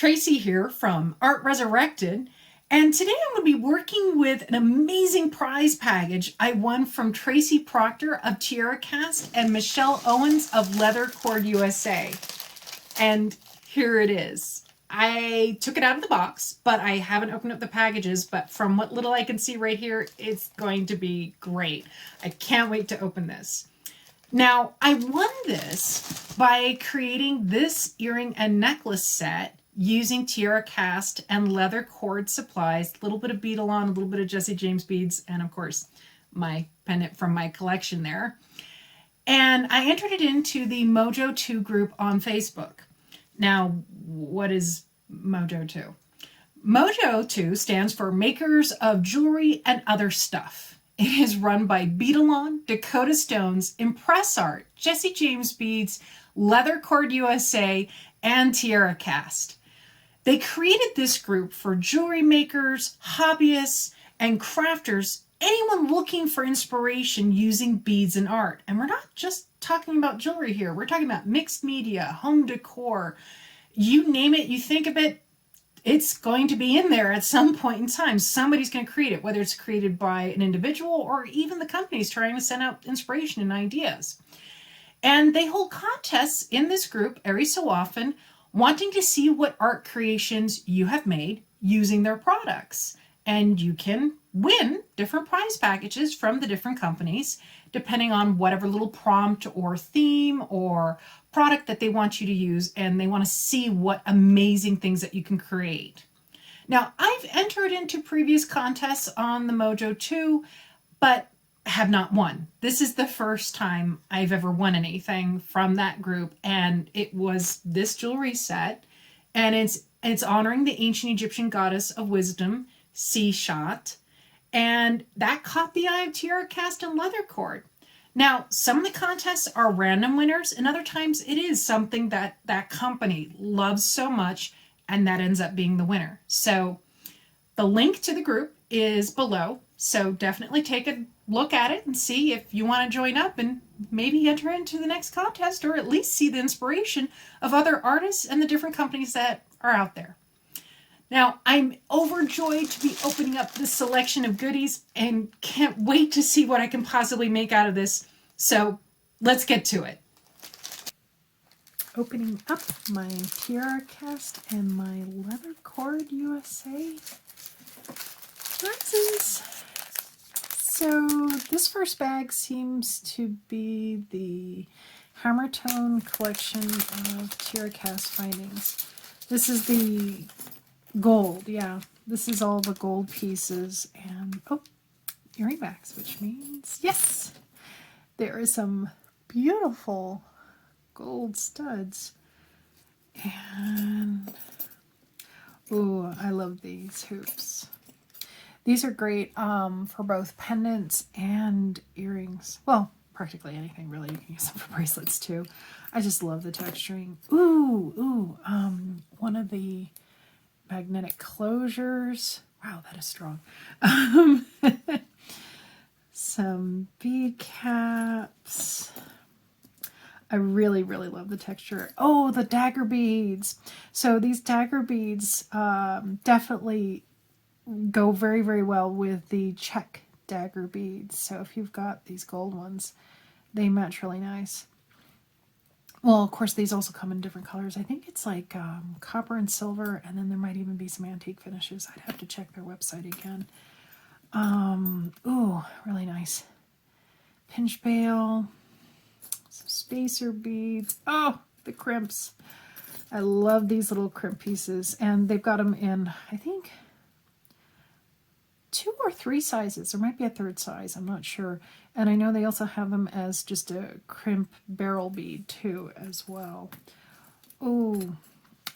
Tracy here from Art Resurrected, and today I'm going to be working with an amazing prize package I won from Tracy Proctor of Tierra and Michelle Owens of Leather Cord USA. And here it is. I took it out of the box, but I haven't opened up the packages, but from what little I can see right here, it's going to be great. I can't wait to open this. Now, I won this by creating this earring and necklace set using Tierra cast and leather cord supplies, a little bit of beadle on, a little bit of Jesse James beads, and of course, my pendant from my collection there. And I entered it into the Mojo 2 group on Facebook. Now, what is Mojo 2? Mojo 2 stands for Makers of Jewelry and Other Stuff. It is run by Beadle-On, Dakota Stones, Impress Art, Jesse James Beads, Leather Cord USA, and Tierra Cast. They created this group for jewelry makers, hobbyists, and crafters, anyone looking for inspiration using beads and art. And we're not just talking about jewelry here. We're talking about mixed media, home decor. You name it, you think of it, it's going to be in there at some point in time. Somebody's going to create it, whether it's created by an individual or even the companies trying to send out inspiration and ideas. And they hold contests in this group every so often, wanting to see what art creations you have made using their products. And you can win different prize packages from the different companies, depending on whatever little prompt or theme or product that they want you to use, and they want to see what amazing things that you can create. Now, I've entered into previous contests on the Mojo 2, but have not won. This is the first time I've ever won anything from that group, and it was this jewelry set, and it's honoring the ancient Egyptian goddess of wisdom, Shot, and that caught the eye of Tierra Cast and Leather Cord. Now, some of the contests are random winners, and other times it is something that that company loves so much, and that ends up being the winner. So the link to the group is below, so definitely take a look at it and see if you want to join up and maybe enter into the next contest, or at least see the inspiration of other artists and the different companies that are out there. Now, I'm overjoyed to be opening up this selection of goodies and can't wait to see what I can possibly make out of this. So let's get to it. Opening up my Tierra Cast and my Leather Cord USA prizes. So this first bag seems to be the Hammertone Collection of Tierra Cast findings. This is the gold, yeah. This is all the gold pieces and, oh, earring backs, which means, yes, there is some beautiful gold studs. And, oh, I love these hoops. These are great for both pendants and earrings. Well, practically anything, really. You can use them for bracelets, too. I just love the texturing. Ooh, one of the magnetic closures. Wow, that is strong. Some bead caps. I really, really love the texture. Oh, the dagger beads. So these dagger beads definitely go very, very well with the check dagger beads. So if you've got these gold ones, they match really nice. Well, of course, these also come in different colors. I think it's like copper and silver, and then there might even be some antique finishes. I'd have to check their website again. Ooh, really nice. Pinch bail, some spacer beads. Oh, the crimps. I love these little crimp pieces, and they've got them in, I think, 2 or 3 sizes. There might be a third size, I'm not sure. And I know they also have them as just a crimp barrel bead too as well. Oh,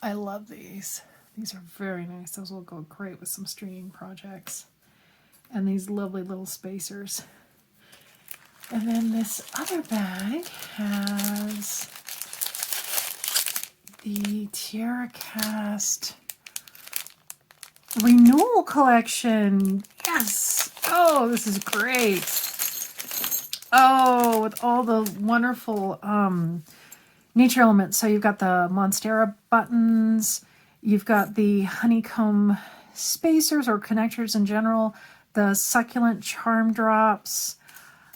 I love these. These are very nice. Those will go great with some stringing projects. And these lovely little spacers. And then this other bag has the Tierra Cast Renewal Collection. Yes. Oh, this is great. Oh, with all the wonderful nature elements. So you've got the Monstera buttons. You've got the honeycomb spacers or connectors in general, the succulent charm drops.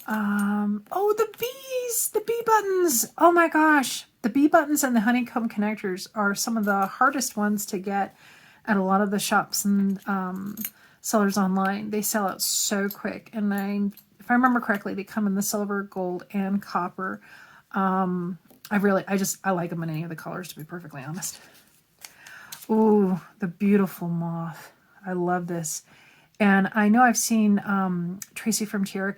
Oh, the bees, the bee buttons. Oh my gosh. The bee buttons and the honeycomb connectors are some of the hardest ones to get at a lot of the shops and sellers online. They sell out so quick. And if I remember correctly, they come in the silver, gold, and copper. I like them in any of the colors, to be perfectly honest. Ooh, the beautiful moth. I love this. And I know I've seen Tracy from Tierra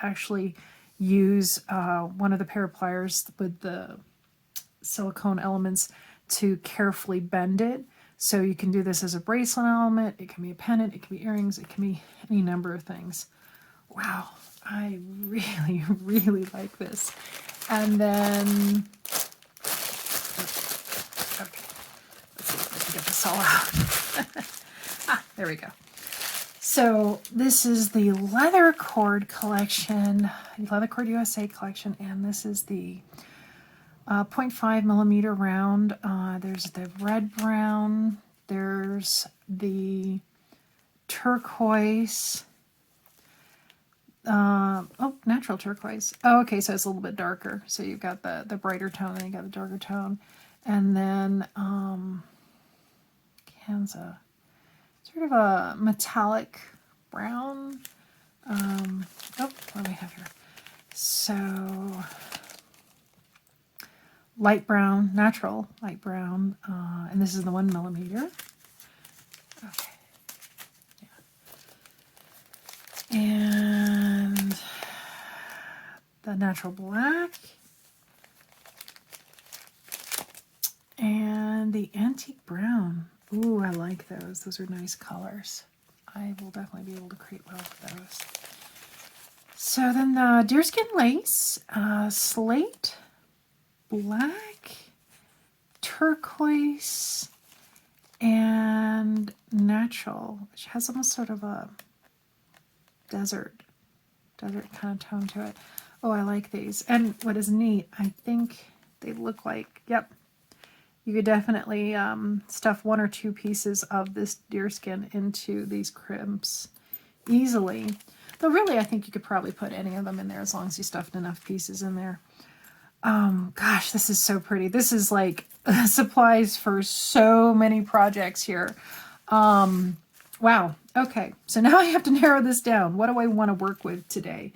actually use one of the pair of pliers with the silicone elements to carefully bend it. So you can do this as a bracelet element. It can be a pendant. It can be earrings. It can be any number of things. Wow. I really, really like this. And then, okay, let's see if I can get this all out. There we go. So this is the Leather Cord Collection, Leather Cord USA Collection, and this is the 0.5 millimeter round. There's the red brown. There's the turquoise. Natural turquoise. Oh, okay, so it's a little bit darker. So you've got the brighter tone, and you got the darker tone, and then Kanza, sort of a metallic brown. What do we have here? So light brown, natural light brown, and this is the 1 millimeter. Okay. Yeah. And the natural black. And the antique brown. Ooh, I like those. Those are nice colors. I will definitely be able to create well with those. So then the deerskin lace, slate, black, turquoise, and natural, which has almost sort of a desert kind of tone to it. Oh, I like these. And what is neat, I think they look like, yep, you could definitely stuff 1 or 2 pieces of this deerskin into these crimps easily. Though really, I think you could probably put any of them in there as long as you stuffed enough pieces in there. Gosh, this is so pretty. This is like supplies for so many projects here. Wow. Okay, so now I have to narrow this down. What do I want to work with today?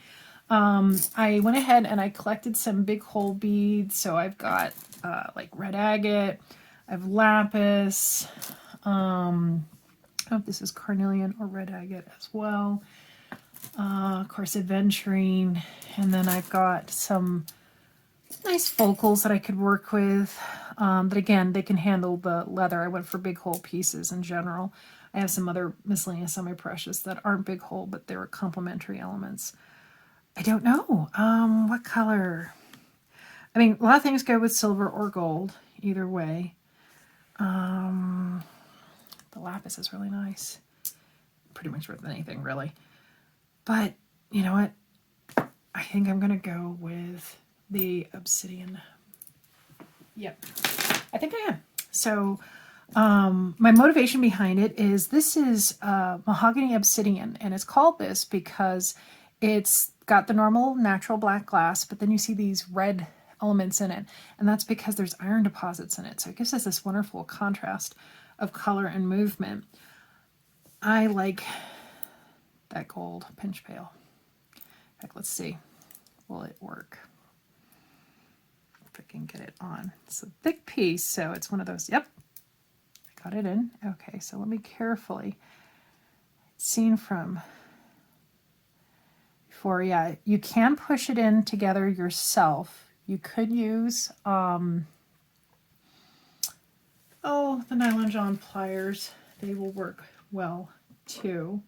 I went ahead and I collected some big hole beads. So I've got like red agate, I have lapis, I don't know if this is carnelian or red agate as well. Of course, aventurine, and then I've got some nice focals that I could work with. But again, they can handle the leather. I went for big hole pieces in general. I have some other miscellaneous semi-precious that aren't big hole, but they're complementary elements. I don't know. What color? I mean, a lot of things go with silver or gold, either way. The lapis is really nice. Pretty much with anything, really. But, you know what? I think I'm going to go with the obsidian. Yep. I think I am. So, my motivation behind it is this is mahogany obsidian, and it's called this because it's got the normal natural black glass, but then you see these red elements in it, and that's because there's iron deposits in it. So it gives us this wonderful contrast of color and movement. I like that gold pinch pale. In fact, let's see. Will it work? If I can get it on. It's a thick piece, so it's one of those. Yep. I got it in. Okay, so let me carefully. It's seen from before. Yeah, you can push it in together yourself. You could use the nylon John pliers. They will work well too.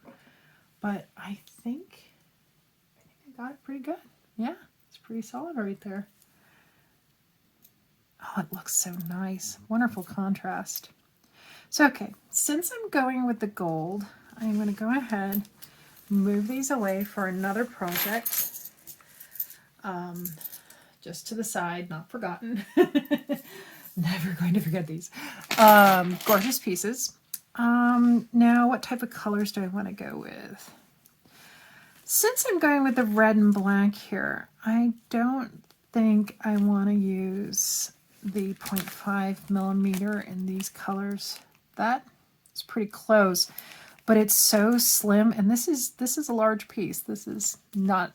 But I think I got it pretty good. Yeah, it's pretty solid right there. Oh, it looks so nice. Wonderful contrast. So, okay, since I'm going with the gold, I'm going to go ahead and move these away for another project. Just to the side, not forgotten. Never going to forget these. Gorgeous pieces. Now, what type of colors do I want to go with? Since I'm going with the red and black here, I don't think I want to use the 0.5 millimeter in these colors. That is pretty close, but it's so slim, and this is a large piece. This is not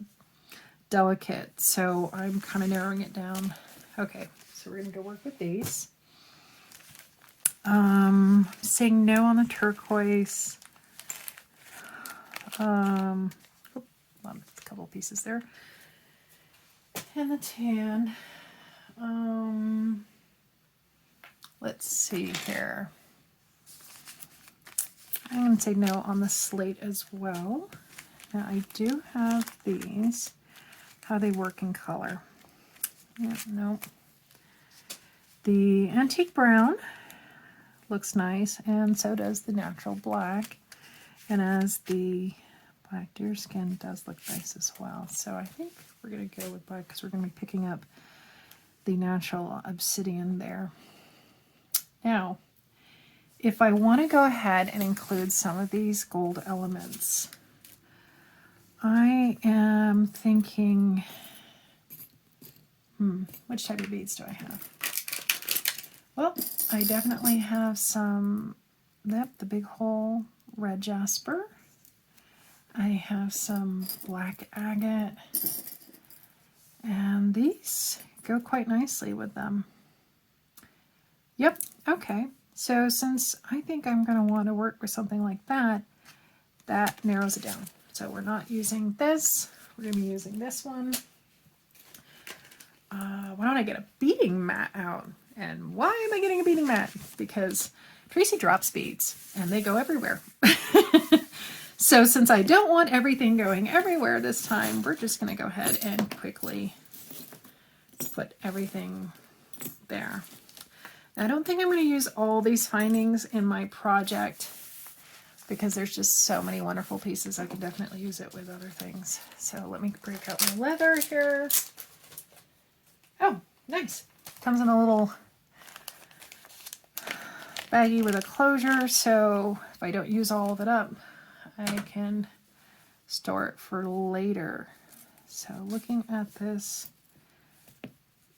delicate, so I'm kind of narrowing it down. Okay, so we're gonna go work with these. Saying no on the turquoise. A couple pieces there. And the tan. Let's see here. I'm going to say no on the slate as well. Now I do have these. How they work in color. Yeah, no. The antique brown looks nice, and so does the natural black. And as the black deerskin does look nice as well. So I think we're going to go with black because we're going to be picking up the natural obsidian there. Now, if I want to go ahead and include some of these gold elements, I am thinking, which type of beads do I have? Well, I definitely have some, the big hole red jasper. I have some black agate, and these go quite nicely with them. Yep, okay. So since I think I'm going to want to work with something like that, that narrows it down. So we're not using this. We're going to be using this one. Why don't I get a beading mat out? And why am I getting a beading mat? Because Tracy drops beads, and they go everywhere. So since I don't want everything going everywhere this time, we're just going to go ahead and quickly put everything there. Now, I don't think I'm going to use all these findings in my project because there's just so many wonderful pieces. I can definitely use it with other things. So let me break out my leather here. Oh, nice. Comes in a little baggie with a closure, so if I don't use all of it up, I can store it for later. So looking at this,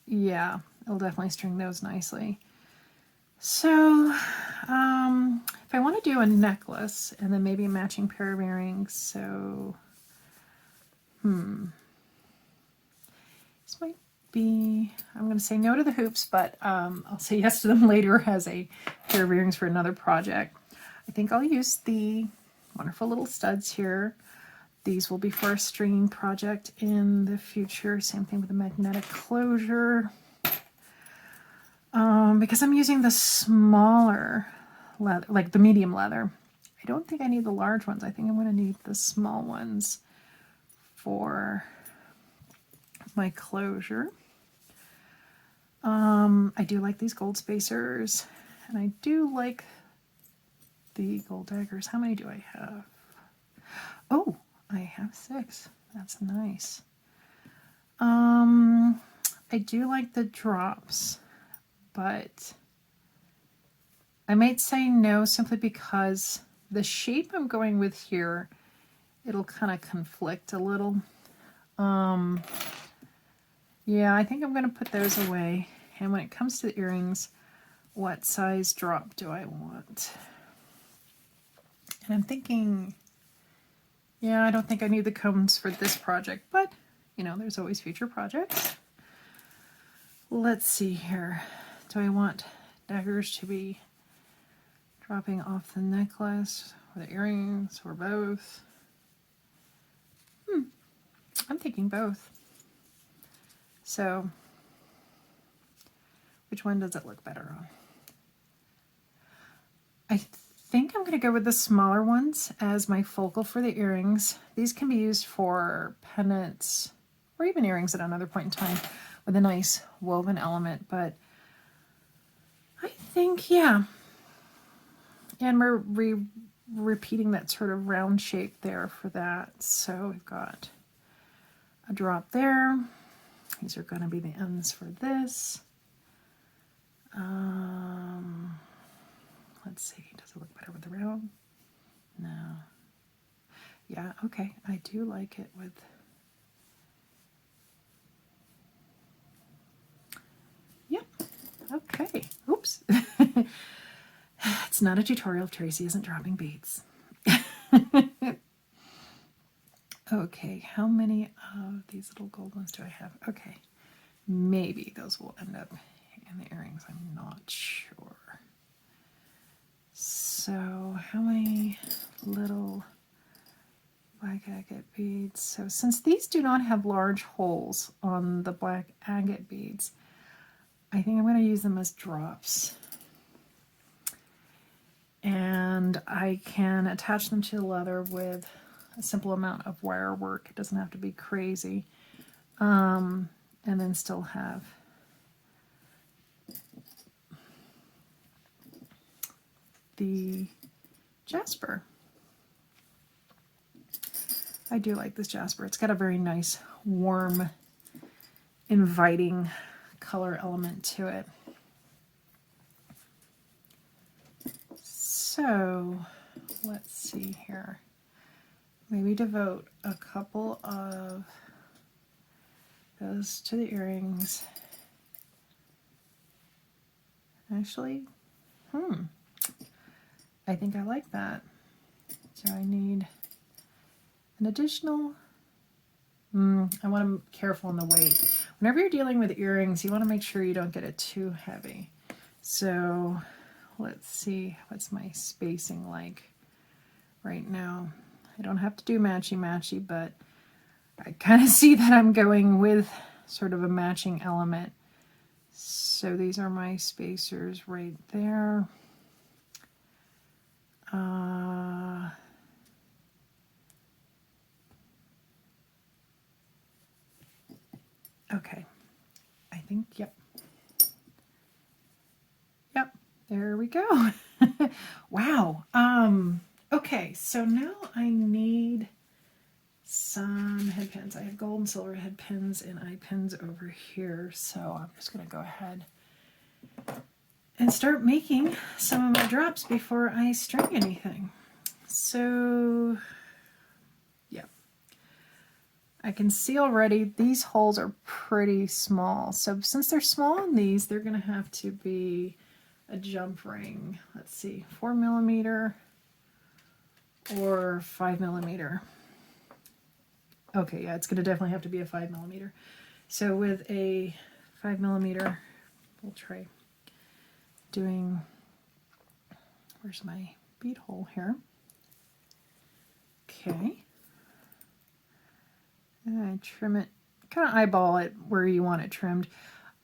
yeah, it'll definitely string those nicely. So if I want to do a necklace and then maybe a matching pair of earrings, so this might be, I'm going to say no to the hoops, but I'll say yes to them later as a pair of earrings for another project. I think I'll use the wonderful little studs here. These will be for a stringing project in the future. Same thing with the magnetic closure. Because I'm using the smaller leather, like the medium leather, I don't think I need the large ones. I think I'm going to need the small ones for my closure. I do like these gold spacers, and I do like the gold daggers. How many do I have? Oh, I have 6. That's nice. I do like the drops, but I might say no simply because the shape I'm going with here, it'll kind of conflict a little. Yeah, I think I'm going to put those away. And when it comes to the earrings, what size drop do I want? And I'm thinking, yeah, I don't think I need the combs for this project, but, you know, there's always future projects. Let's see here. Do I want daggers to be dropping off the necklace, or the earrings, or both? I'm thinking both. So, which one does it look better on? I think I'm going to go with the smaller ones as my focal for the earrings. These can be used for pendants or even earrings at another point in time with a nice woven element, but I think, yeah. And we're repeating that sort of round shape there for that. So we've got a drop there. These are going to be the ends for this. Let's see, does it look better with the round? No. Yeah, okay, I do like it with... Yep, okay, oops. It's not a tutorial, Tracy isn't dropping beads. Okay, how many of these little gold ones do I have? Okay, maybe those will end up in the earrings, I'm not sure. So how many little black agate beads? So since these do not have large holes on the black agate beads, I think I'm going to use them as drops. And I can attach them to the leather with a simple amount of wire work. It doesn't have to be crazy. And then still have the jasper. I do like this jasper. It's got a very nice, warm, inviting color element to it. So let's see here. Maybe devote a couple of those to the earrings. Actually, I think I like that. So I need an additional, I want to be careful on the weight. Whenever you're dealing with earrings, you want to make sure you don't get it too heavy. So let's see, what's my spacing like right now? I don't have to do matchy-matchy, but I kind of see that I'm going with sort of a matching element. So these are my spacers right there. Okay, I think, yep. Yep, there we go. Wow. Okay, so now I need some head pins. I have gold and silver head pins and eye pins over here, so I'm just going to go ahead and start making some of my drops before I string anything. So, yeah. I can see already these holes are pretty small. So since they're small on these, they're going to have to be a jump ring. Let's see, 4mm or 5mm. Okay, yeah, it's going to definitely have to be a 5mm. So with a 5mm, we'll try doing, where's my bead hole here? Okay. And I trim it, kind of eyeball it where you want it trimmed.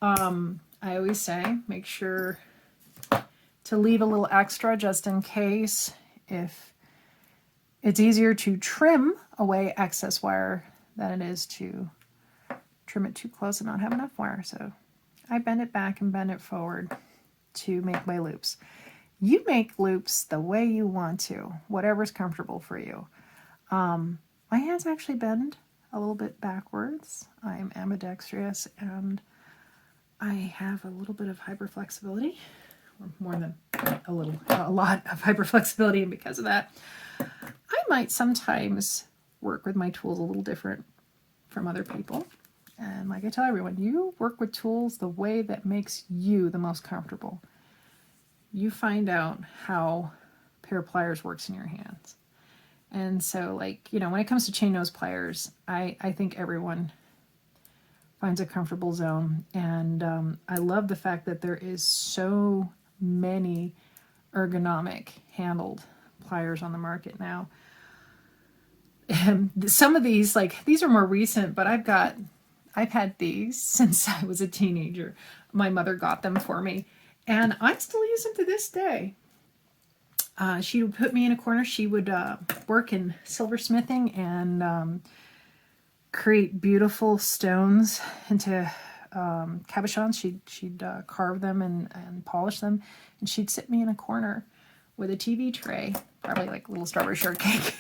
I always say, make sure to leave a little extra just in case. If it's easier to trim away excess wire than it is to trim it too close and not have enough wire. So I bend it back and bend it forward to make my loops. You make loops the way you want to, whatever's comfortable for you. My hands actually bend a little bit backwards. I'm ambidextrous and I have a little bit of hyperflexibility, or more than a little, a lot of hyperflexibility, and because of that, I might sometimes work with my tools a little different from other people. And like I tell everyone, you work with tools the way that makes you the most comfortable. You find out how a pair of pliers works in your hands. And so, like, you know, when it comes to chain nose pliers, I think everyone finds a comfortable zone. And I love the fact that there is so many ergonomic handled pliers on the market now. And some of these, like, these are more recent, but I've had these since I was a teenager. My mother got them for me, and I still use them to this day. She would put me in a corner. She would work in silversmithing and create beautiful stones into cabochons. She'd carve them and polish them, and she'd sit me in a corner with a TV tray, probably like a little strawberry shortcake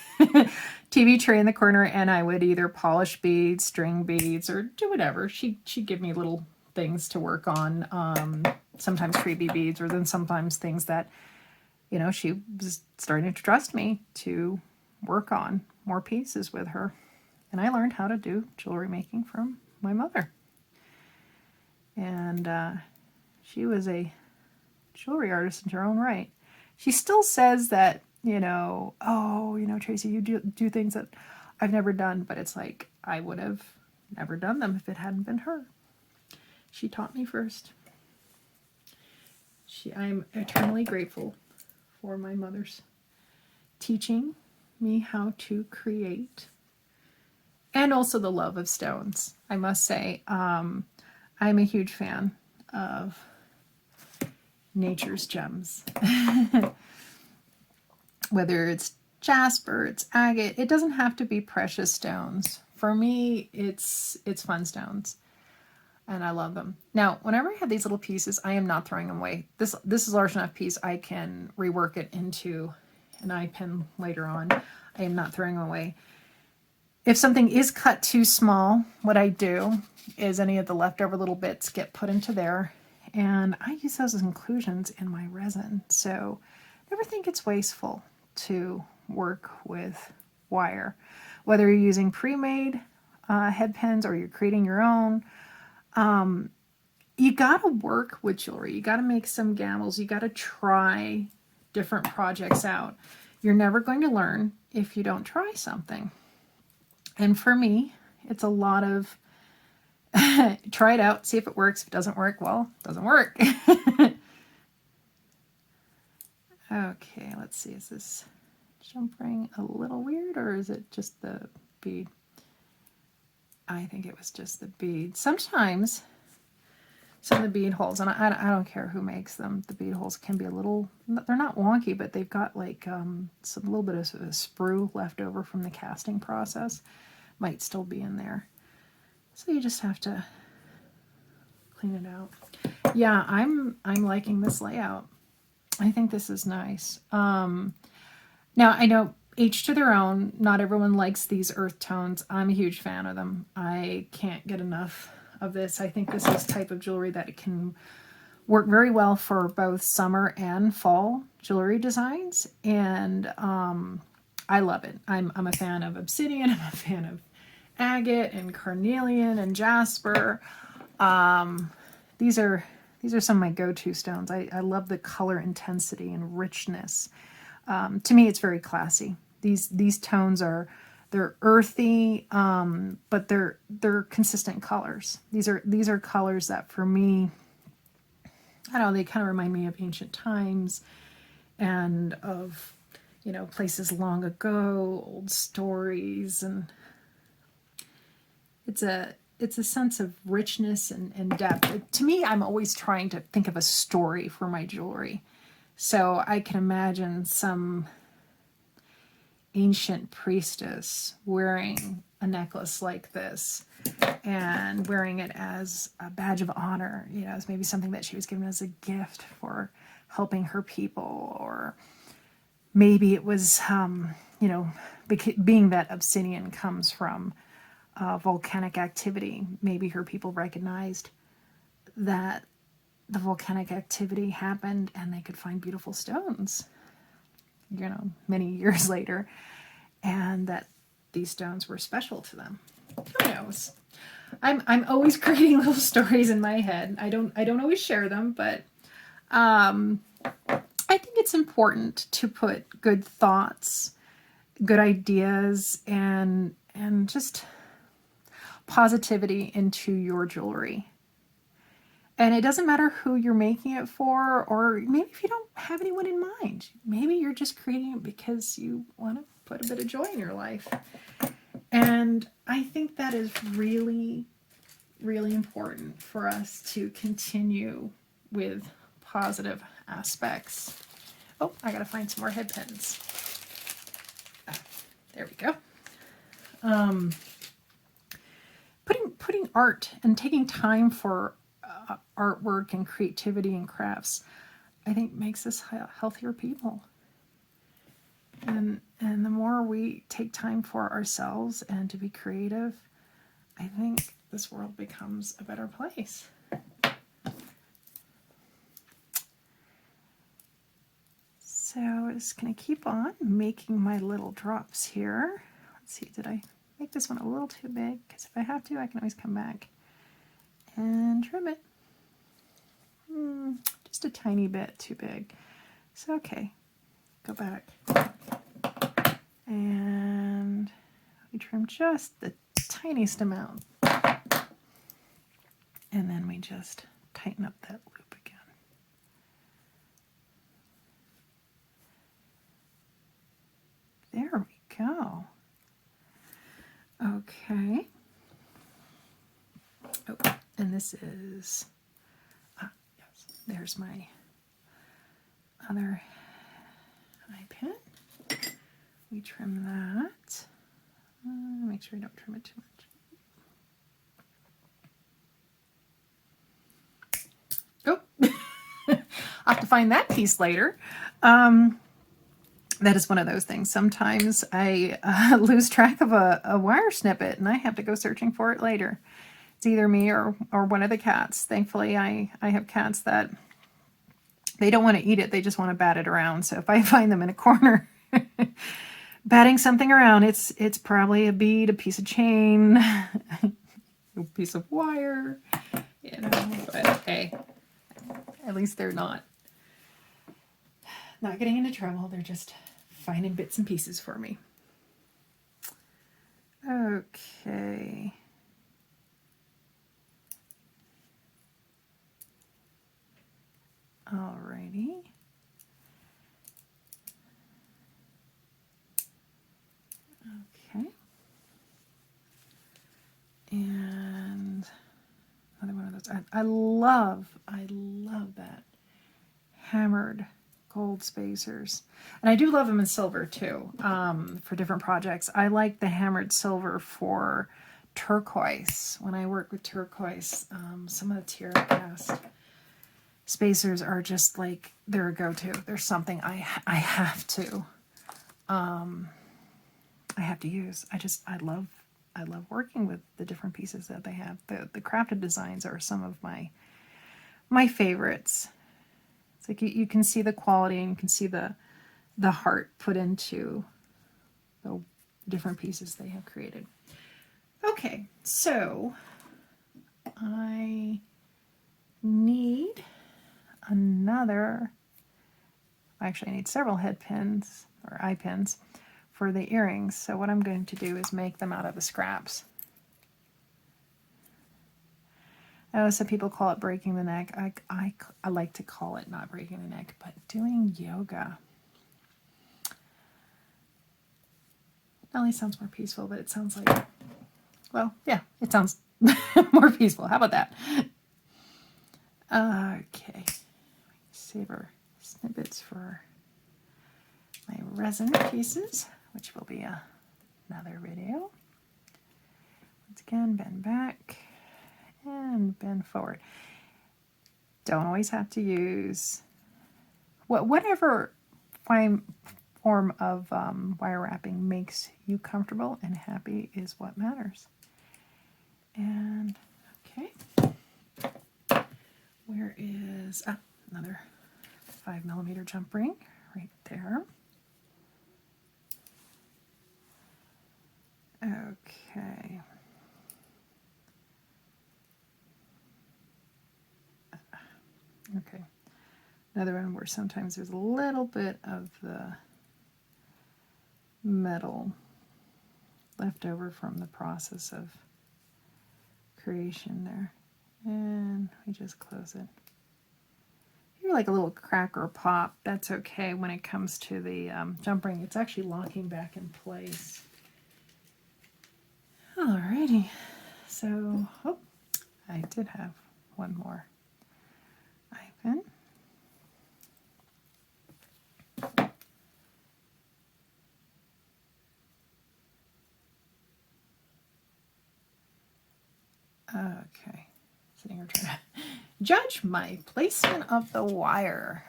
TV tray in the corner, and I would either polish beads, string beads, or do whatever. She'd give me little things to work on. sometimes freebie beads, or then sometimes things that, you know, she was starting to trust me to work on more pieces with her. And I learned how to do jewelry making from my mother. And she was a jewelry artist in her own right. She still says that, you know, oh, you know, Tracy, you do things that I've never done, but it's like I would have never done them if it hadn't been her. She taught me first. I'm eternally grateful for my mother's teaching me how to create, and also the love of stones. I must say, I'm a huge fan of nature's gems. Whether it's jasper, it's agate, it doesn't have to be precious stones. For me, it's fun stones, and I love them. Now, whenever I have these little pieces, I am not throwing them away. This is a large enough piece I can rework it into an eye pin later on. I am not throwing them away. If something is cut too small, what I do is any of the leftover little bits get put into there, and I use those as inclusions in my resin. So never think it's wasteful to work with wire. Whether you're using pre-made head pins or you're creating your own, you got to work with jewelry. You got to make some gambles. You got to try different projects out. You're never going to learn if you don't try something. And for me, it's a lot of try it out, see if it works. If it doesn't work, well, it doesn't work. Okay, let's see. Is this jump ring a little weird, or is it just the bead? I think it was just the bead. Sometimes some of the bead holes, and I don't care who makes them, the bead holes can be a little, they're not wonky, but they've got like some little bit of a sprue left over from the casting process. Might still be in there. So you just have to clean it out. Yeah, I'm liking this layout. I think this is nice. Now, I know each to their own. Not everyone likes these earth tones. I'm a huge fan of them. I can't get enough of this. I think this is type of jewelry that it can work very well for both summer and fall jewelry designs. And I love it. I'm a fan of obsidian. I'm a fan of agate and carnelian and jasper. These are some of my go-to stones. I love the color intensity and richness. To me, it's very classy. These tones they're earthy, but they're consistent colors. These are colors that for me, I don't know, they kind of remind me of ancient times and of, you know, places long ago, old stories, and it's a sense of richness and depth. To me, I'm always trying to think of a story for my jewelry. So I can imagine some ancient priestess wearing a necklace like this and wearing it as a badge of honor, you know, as maybe something that she was given as a gift for helping her people. Or maybe it was, you know, being that obsidian comes from volcanic activity. Maybe her people recognized that the volcanic activity happened and they could find beautiful stones, you know, many years later, and that these stones were special to them. Who knows? I'm always creating little stories in my head. I don't always share them, but I think it's important to put good thoughts, good ideas, and just positivity into your jewelry. And it doesn't matter who you're making it for, or maybe if you don't have anyone in mind, maybe you're just creating it because you want to put a bit of joy in your life. And I think that is really, really important for us to continue with positive aspects. Oh, I gotta find some more head pins. There we go. Putting art and taking time for artwork and creativity and crafts, I think makes us healthier people. And the more we take time for ourselves and to be creative, I think this world becomes a better place. So I'm just going to keep on making my little drops here. Let's see, did I make this one a little too big? Because if I have to, I can always come back and trim it. Just a tiny bit too big. So okay, go back. And we trim just the tiniest amount. And then we just tighten up that loop again. There we go. Okay. Oh, and this is, yes, there's my other eye pin. We trim that. Make sure I don't trim it too much. Oh, I'll have to find that piece later. That is one of those things. Sometimes I lose track of a wire snippet and I have to go searching for it later. It's either me or one of the cats. Thankfully, I have cats that they don't want to eat it. They just want to bat it around. So if I find them in a corner batting something around, it's probably a bead, a piece of chain, a piece of wire, you know, but hey, at least they're not getting into trouble. They're just finding bits and pieces for me. Okay. Alrighty. Okay. And another one of those. I love that hammered gold spacers. And I do love them in silver too, for different projects. I like the hammered silver for turquoise. When I work with turquoise, some of the Tierra cast spacers are just like, they're a go-to. There's something I have to use. I love working with the different pieces that they have. The crafted designs are some of my favorites. It's like you can see the quality and you can see the heart put into the different pieces they have created. Okay, so I need another, actually I need several head pins or eye pins for the earrings. So what I'm going to do is make them out of the scraps. I know some people call it breaking the neck. I like to call it not breaking the neck, but doing yoga. Not only sounds more peaceful, but it sounds like, well, yeah, it sounds more peaceful. How about that? Okay. Save our snippets for my resin pieces, which will be another video. Once again, bend back and bend forward. Don't always have to use whatever fine form of wire wrapping makes you comfortable and happy is what matters. And okay, where is another 5mm jump ring right there. Okay. Okay. Another one where sometimes there's a little bit of the metal left over from the process of creation there. And we just close it. You're like a little crack or pop. That's okay when it comes to the jump ring. It's actually locking back in place. Alrighty. So, oh, I did have one more eye pin. Okay, sitting here trying to judge my placement of the wire.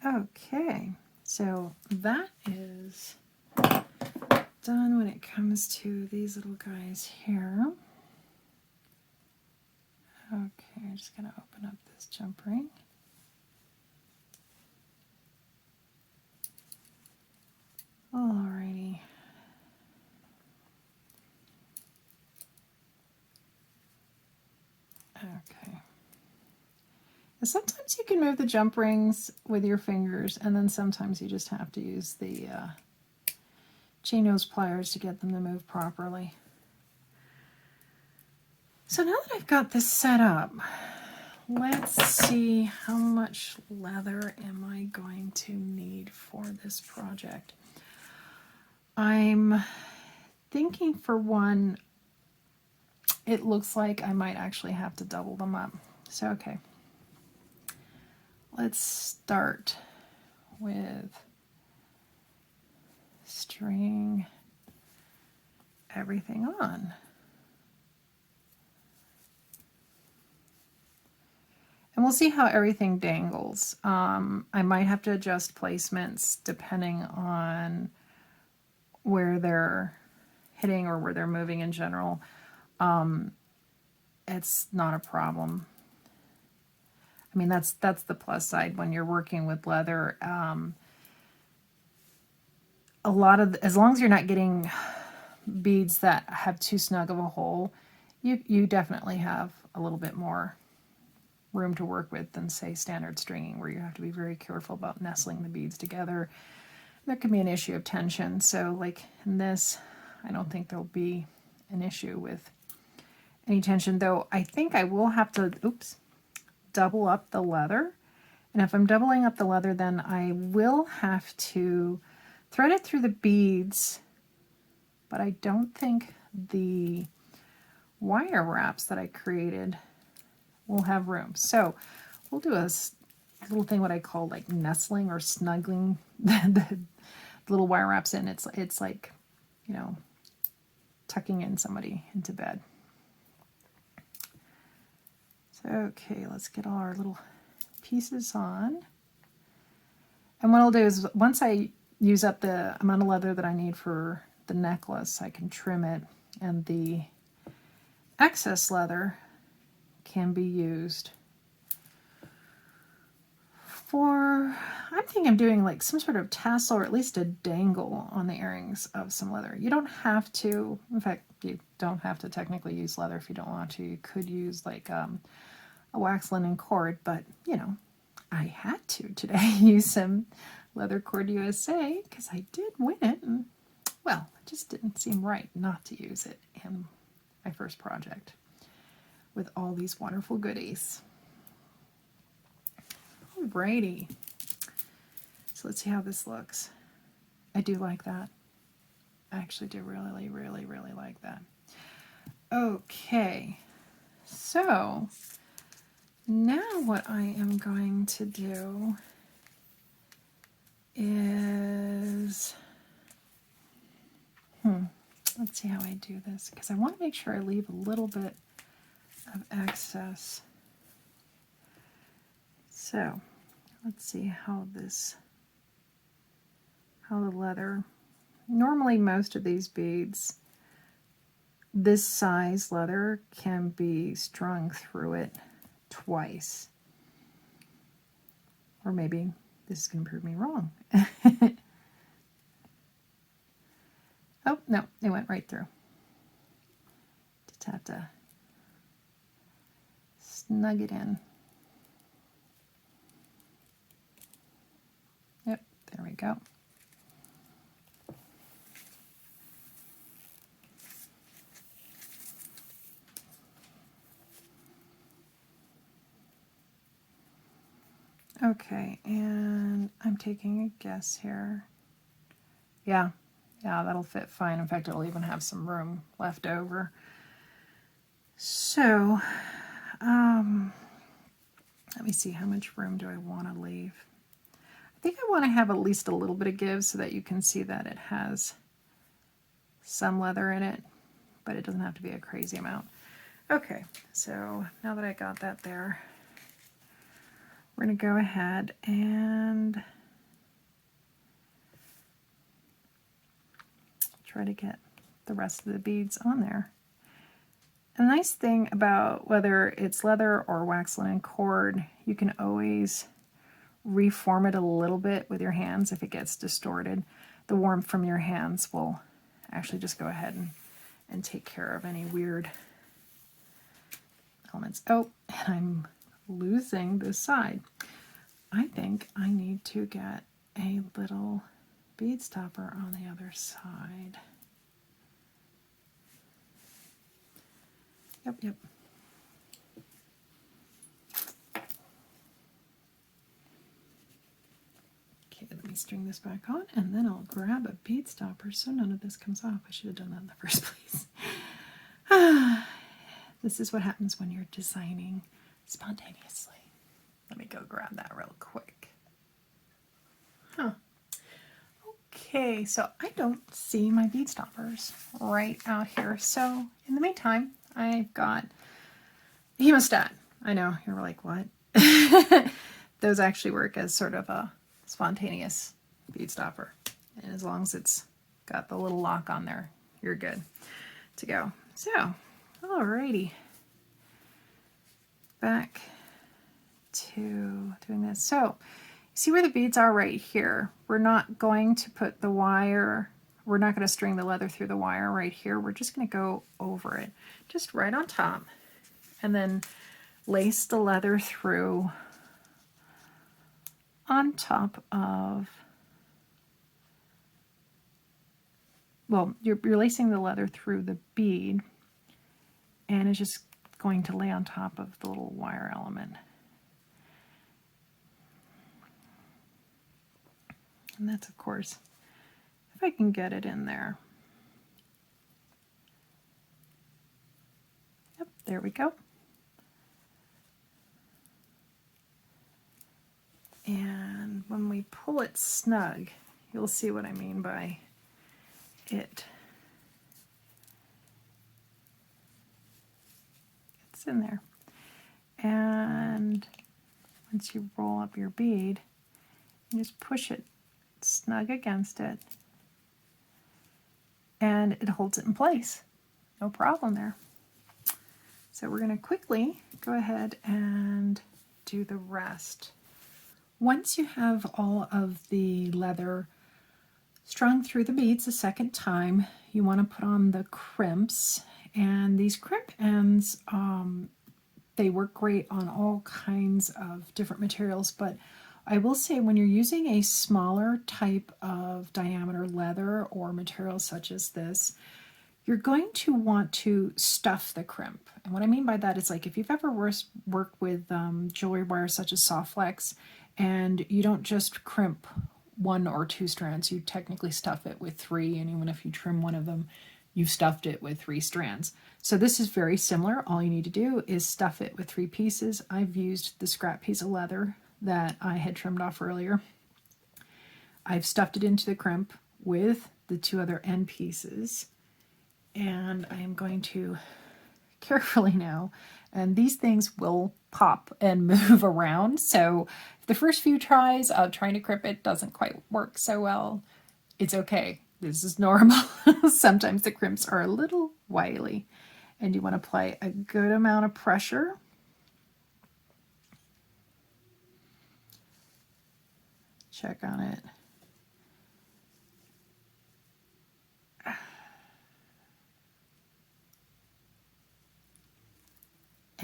Okay, so that is done when it comes to these little guys here. Okay, I'm just going to open up this jump ring. Alrighty. Okay. And sometimes you can move the jump rings with your fingers, and then sometimes you just have to use the chain nose pliers to get them to move properly. So now that I've got this set up, let's see how much leather am I going to need for this project. I'm thinking for one, it looks like I might actually have to double them up. So, okay. Let's start with string everything on. And we'll see how everything dangles. I might have to adjust placements depending on where they're hitting or where they're moving in general. It's not a problem. I mean, that's the plus side when you're working with leather. A lot of, as long as you're not getting beads that have too snug of a hole, you definitely have a little bit more room to work with than, say, standard stringing, where you have to be very careful about nestling the beads together. There can be an issue of tension. So like in this, I don't think there'll be an issue with any tension, though I think I will have to, double up the leather. And if I'm doubling up the leather, then I will have to thread it through the beads, but I don't think the wire wraps that I created will have room. So we'll do a little thing, what I call like nestling or snuggling the little wire wraps in. It's like, you know, tucking in somebody into bed. So, okay, let's get all our little pieces on. And what I'll do is once I use up the amount of leather that I need for the necklace, I can trim it, and the excess leather can be used for, I'm thinking of doing like some sort of tassel or at least a dangle on the earrings of some leather. You don't have to, in fact, you don't have to technically use leather if you don't want to. You could use like a wax linen cord, but you know, I had to today use some Leather Cord USA because I did win it, and well, it just didn't seem right not to use it in my first project with all these wonderful goodies. Alrighty, so let's see how this looks. I do like that. I actually do really, really, really like that. Okay, so now what I am going to do is, let's see how I do this, because I want to make sure I leave a little bit of excess. So let's see how the leather, normally most of these beads, this size leather can be strung through it twice. Or maybe this is going to prove me wrong. Oh, no, it went right through. Just have to snug it in. Yep, there we go. Okay, and I'm taking a guess here. Yeah, that'll fit fine. In fact, it'll even have some room left over. So, let me see, how much room do I want to leave? I think I want to have at least a little bit of give so that you can see that it has some leather in it, but it doesn't have to be a crazy amount. Okay, so now that I got that there, we're going to go ahead and try to get the rest of the beads on there. A nice thing about whether it's leather or wax linen cord, you can always reform it a little bit with your hands if it gets distorted. The warmth from your hands will actually just go ahead and take care of any weird elements. Oh, and I'm losing this side. I think I need to get a little bead stopper on the other side. Yep. Okay, let me string this back on, and then I'll grab a bead stopper so none of this comes off. I should have done that in the first place. This is what happens when you're designing spontaneously. Let me go grab that real quick. Okay, so I don't see my bead stoppers right out here. So in the meantime, I've got the hemostat. I know, you're like, what? Those actually work as sort of a spontaneous bead stopper. And as long as it's got the little lock on there, you're good to go. So, alrighty. Back to doing this. So, see where the beads are right here. We're not going to put the wire, we're not going to string the leather through the wire right here. We're just going to go over it, just right on top, and then lace the leather through on top of, well, you're lacing the leather through the bead, and it's just going to lay on top of the little wire element. And that's, of course, if I can get it in there. Yep, there we go. And when we pull it snug, you'll see what I mean by it. It's in there. And once you roll up your bead, you just push it snug against it, and it holds it in place. No problem there. So we're going to quickly go ahead and do the rest. Once you have all of the leather strung through the beads the second time, you want to put on the crimps, and these crimp ends, they work great on all kinds of different materials, but I will say when you're using a smaller type of diameter leather or material such as this, you're going to want to stuff the crimp. And what I mean by that is, like, if you've ever worked with jewelry wire such as soft flex, and you don't just crimp 1 or 2 strands, you technically stuff it with 3, and even if you trim one of them, you've stuffed it with 3 strands. So this is very similar. All you need to do is stuff it with 3 pieces. I've used the scrap piece of leather that I had trimmed off earlier. I've stuffed it into the crimp with the 2 other end pieces, and I am going to carefully now, and these things will pop and move around, so if the first few tries of trying to crimp it doesn't quite work so well, it's okay. This is normal. Sometimes the crimps are a little wily, and you want to apply a good amount of pressure. Check on it.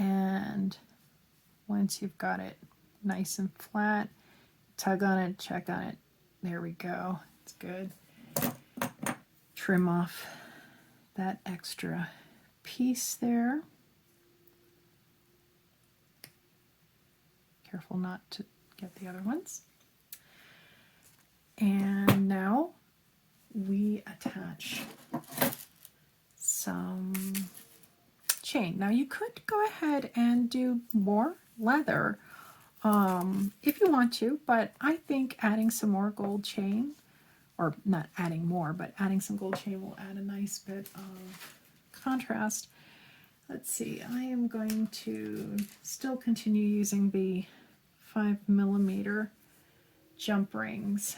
And once you've got it nice and flat, tug on it, check on it. There we go. It's good. Trim off that extra piece there. Careful not to get the other ones. And now we attach some chain. Now you could go ahead and do more leather if you want to, but I think adding some more gold chain, or not adding more, but adding some gold chain will add a nice bit of contrast. Let's see, I am going to still continue using the 5mm jump rings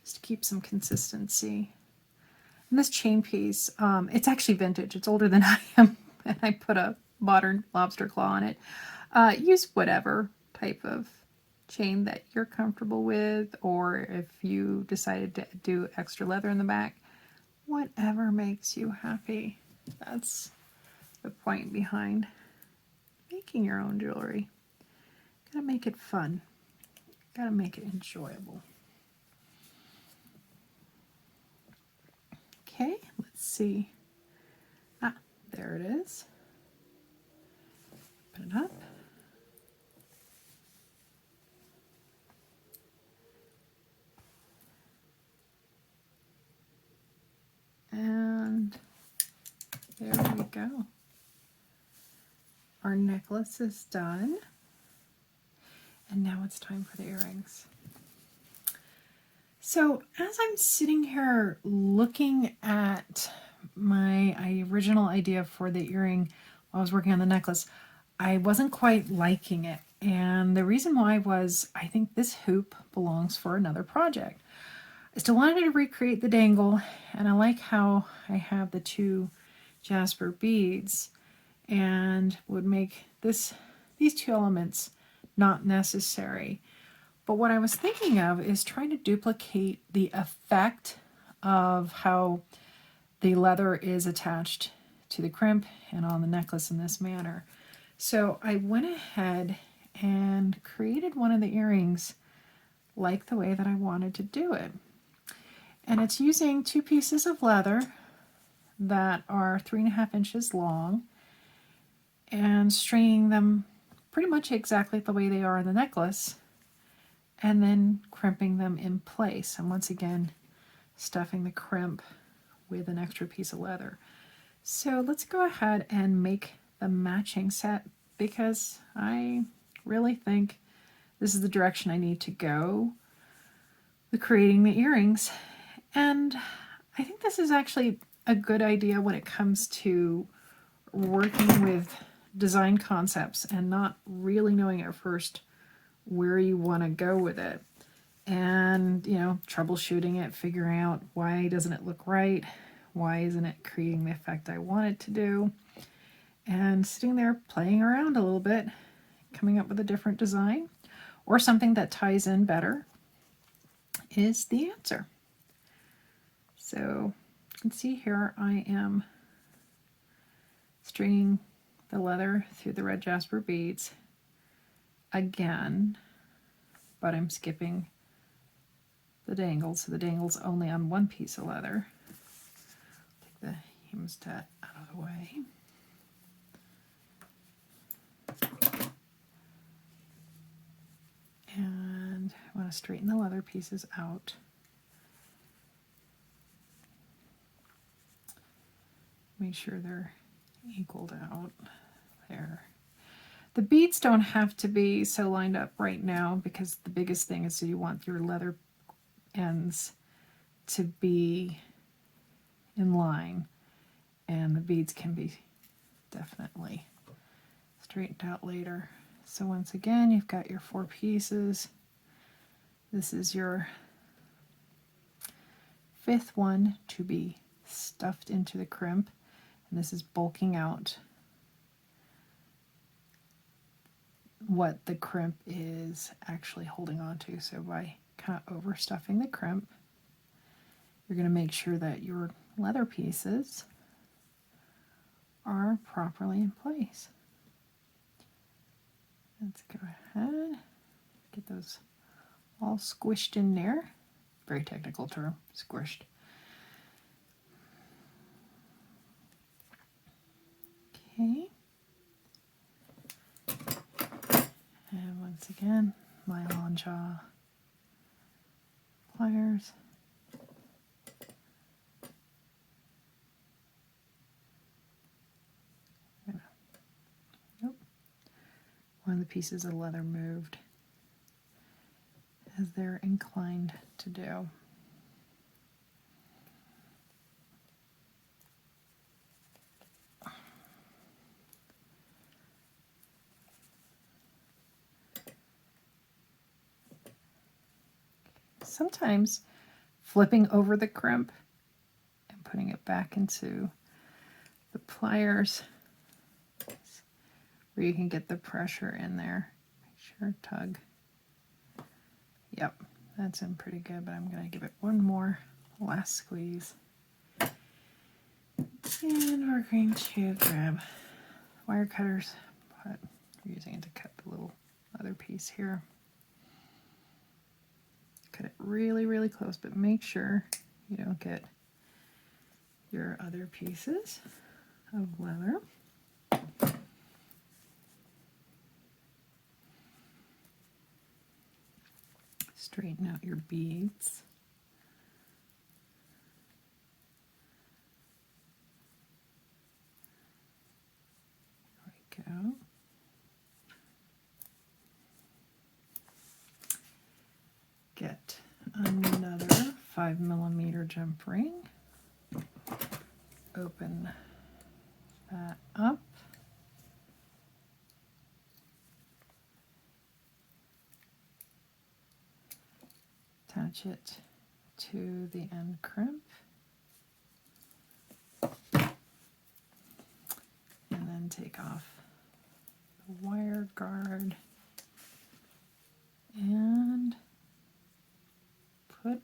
just to keep some consistency. And this chain piece, it's actually vintage. It's older than I am. And I put a modern lobster claw on it. Use whatever type of chain that you're comfortable with, or if you decided to do extra leather in the back, whatever makes you happy. That's the point behind making your own jewelry. Gotta make it fun. Gotta make it enjoyable. Okay, let's see. Ah, there it is. Open it up. And there we go. Our necklace is done. And now it's time for the earrings. So as I'm sitting here looking at my original idea for the earring while I was working on the necklace, I wasn't quite liking it. And the reason why was I think this hoop belongs for another project. I still wanted to recreate the dangle, and I like how I have the two jasper beads and would make these two elements not necessary. But what I was thinking of is trying to duplicate the effect of how the leather is attached to the crimp and on the necklace in this manner. So I went ahead and created one of the earrings like the way that I wanted to do it. And it's using two pieces of leather that are 3.5 inches long and stringing them pretty much exactly the way they are in the necklace, and then crimping them in place. And once again, stuffing the crimp with an extra piece of leather. So let's go ahead and make the matching set, because I really think this is the direction I need to go with creating the earrings. And I think this is actually a good idea when it comes to working with design concepts and not really knowing at first where you want to go with it, and troubleshooting it, figuring out why doesn't it look right, why isn't it creating the effect I want it to do, and sitting there playing around a little bit, coming up with a different design or something that ties in better is the answer. So you can see here I am stringing the leather through the red jasper beads again, but I'm skipping the dangle, so the dangle's only on one piece of leather. Take the hemostat out of the way. And I want to straighten the leather pieces out. Make sure they're equaled out there. The beads don't have to be so lined up right now, because the biggest thing is you want your leather ends to be in line, and the beads can be definitely straightened out later. So once again, you've got your 4 pieces. This is your 5th one to be stuffed into the crimp, and this is bulking out what the crimp is actually holding on to. So by kind of overstuffing the crimp, you're going to make sure that your leather pieces are properly in place. Let's go ahead, get those all squished in there. Very technical term, squished. Okay. And once again, nylon jaw pliers. Nope. One of the pieces of leather moved, as they're inclined to do. Sometimes flipping over the crimp and putting it back into the pliers where you can get the pressure in there. Make sure, tug. Yep, that's in pretty good, but I'm going to give it one more last squeeze. And we're going to grab wire cutters, but we're using it to cut the little other piece here. Cut it really, really close, but make sure you don't get your other pieces of leather. Straighten out your beads. There we go. Get another 5mm jump ring. Open that up. Attach it to the end crimp. And then take off the wire guard and put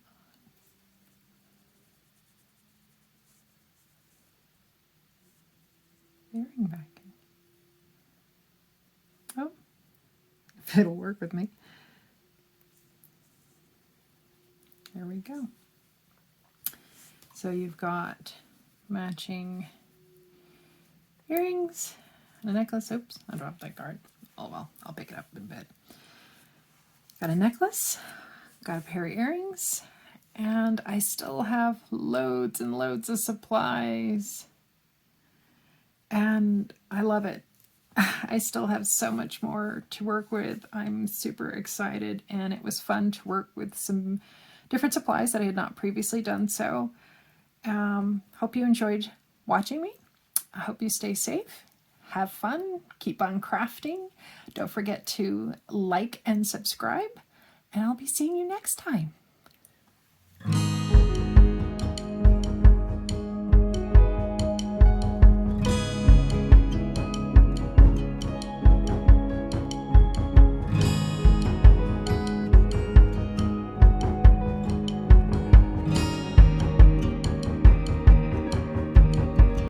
earring back in. Oh, if it'll work with me. There we go. So you've got matching earrings and a necklace. Oops, I dropped that card. Oh well, I'll pick it up in a bit. Got a necklace, got a pair of earrings, and I still have loads and loads of supplies. And I love it. I still have so much more to work with. I'm super excited, and it was fun to work with some different supplies that I had not previously done. So hope you enjoyed watching me. I hope you stay safe, have fun, keep on crafting. Don't forget to like and subscribe, and I'll be seeing you next time.